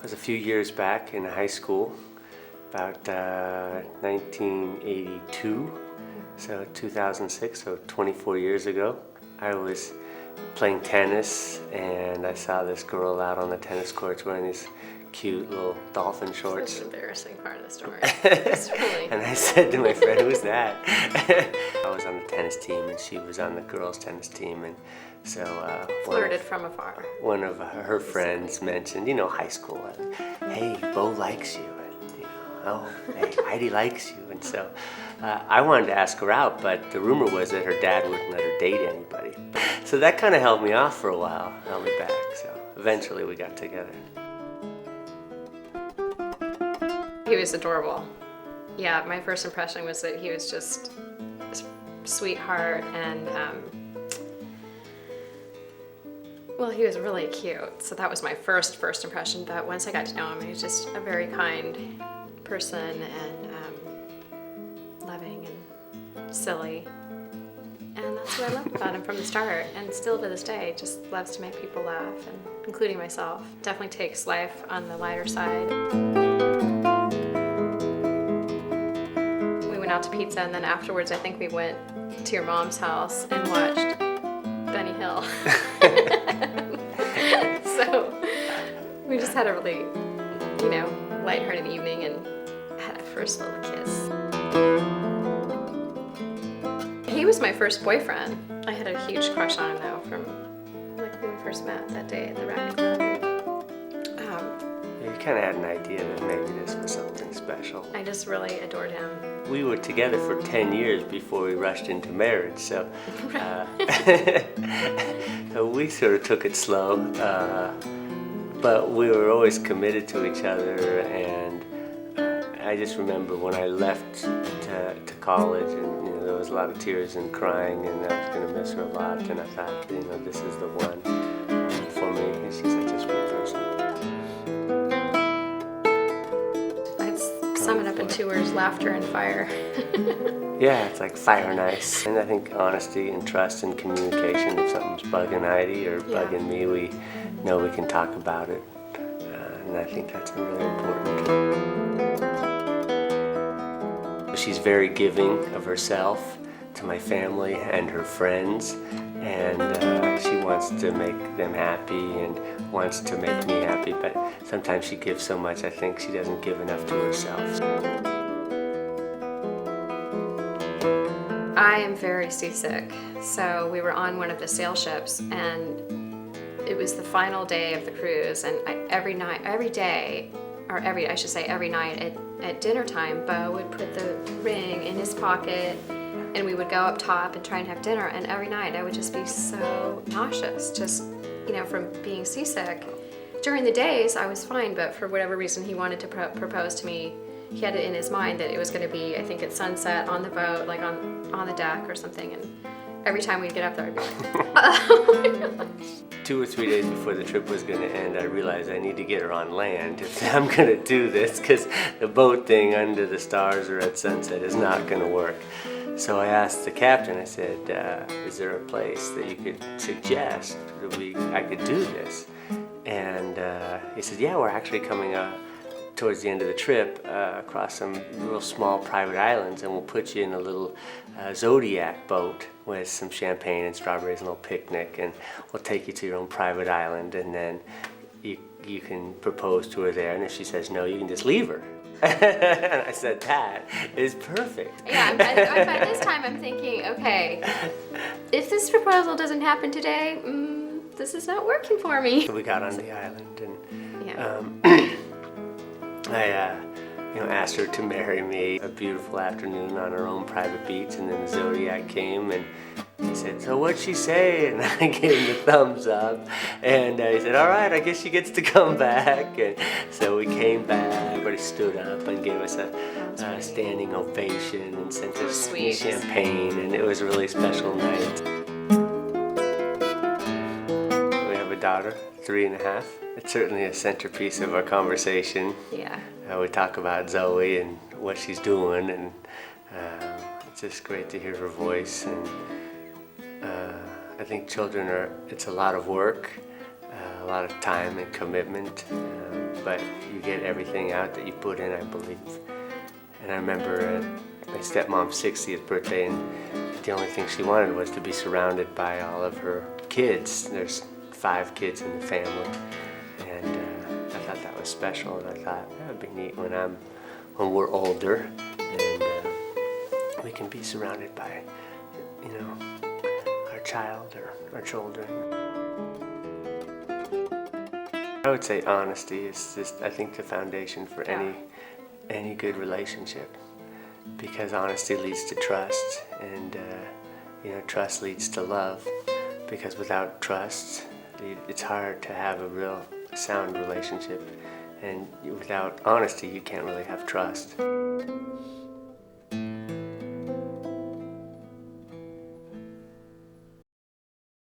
was a few years back in high school, about 1982, so 2006, so 24 years ago. I was playing tennis and I saw this girl out on the tennis courts wearing these cute little dolphin shorts. That's an embarrassing part of the story. And I said to my friend, "Who's that?" I was on the tennis team and she was on the girls' tennis team, and so Flirted from afar. one of her friends mentioned, high school, "Hey, Bo likes you," and "Oh, hey, Heidi likes you," and so I wanted to ask her out, but the rumor was that her dad wouldn't let her date anybody. So that kind of held me off for a while, held me back. So eventually we got together. He was adorable. Yeah, my first impression was that he was just a sweetheart, and well, he was really cute. So that was my first impression. But once I got to know him, he was just a very kind person and loving and silly. And that's what I loved about him from the start, and still to this day, just loves to make people laugh, and including myself. Definitely takes life on the lighter side. We went out to pizza, and then afterwards I think we went to your mom's house and watched Benny Hill. So we just had a really, lighthearted evening and had a first little kiss. He was my first boyfriend. I had a huge crush on him though from when we first met that day at the rec club. You kind of had an idea that maybe this was something special. I just really adored him. We were together for 10 years before we rushed into marriage, so we sort of took it slow, but we were always committed to each other. And I just remember when I left to college, and there was a lot of tears and crying, and I was going to miss her a lot, and I thought, this is the one for me. And she's such a sweet person. I'd sum it up in 2 words: laughter and fire. Yeah, it's like fire and ice. And I think honesty and trust and communication. If something's bugging Heidi or bugging me, we know we can talk about it. And I think that's really important. She's very giving of herself to my family and her friends, and she wants to make them happy and wants to make me happy, but sometimes she gives so much I think she doesn't give enough to herself. I am very seasick, so we were on one of the sail ships, and it was the final day of the cruise, and every night at dinner time, Bo would put the ring in his pocket, and we would go up top and try and have dinner, and every night I would just be so nauseous, just, from being seasick. During the days, I was fine, but for whatever reason, he wanted to propose to me. He had it in his mind that it was going to be, I think, at sunset on the boat, like on the deck or something, and every time we'd get up there, I'd be like, 2 or 3 days before the trip was going to end, I realized I need to get her on land if I'm going to do this, because the boat thing under the stars or at sunset is not going to work. So I asked the captain, I said, is there a place that you could suggest that I could do this? And he said, yeah, we're actually coming towards the end of the trip across some real small private islands, and we'll put you in a little Zodiac boat with some champagne and strawberries and a little picnic, and we'll take you to your own private island, and then you can propose to her there, and if she says no, you can just leave her. And I said, that is perfect. Yeah, by this time I'm thinking, okay, if this proposal doesn't happen today, this is not working for me. So we got on the island, and I asked her to marry me. A beautiful afternoon on her own private beach, and then the Zodiac came, and he said, so what'd she say? And I gave him the thumbs up, and he said, all right, I guess she gets to come back. And so we came back, everybody stood up and gave us a standing ovation and sent us champagne, and it was a really special night. We have a daughter, 3.5. It's certainly a centerpiece of our conversation. Yeah. We talk about Zoe and what she's doing, and it's just great to hear her voice. And I think children it's a lot of work, a lot of time and commitment, but you get everything out that you put in, I believe. And I remember at my stepmom's 60th birthday, and the only thing she wanted was to be surrounded by all of her kids. There's 5 kids in the family, and I thought that was special, and I thought that would be neat when we're older, and we can be surrounded by, our child or our children. I would say honesty is just, I think, the foundation for any good relationship, because honesty leads to trust, and trust leads to love, because without trust it's hard to have a real sound relationship, and without honesty you can't really have trust.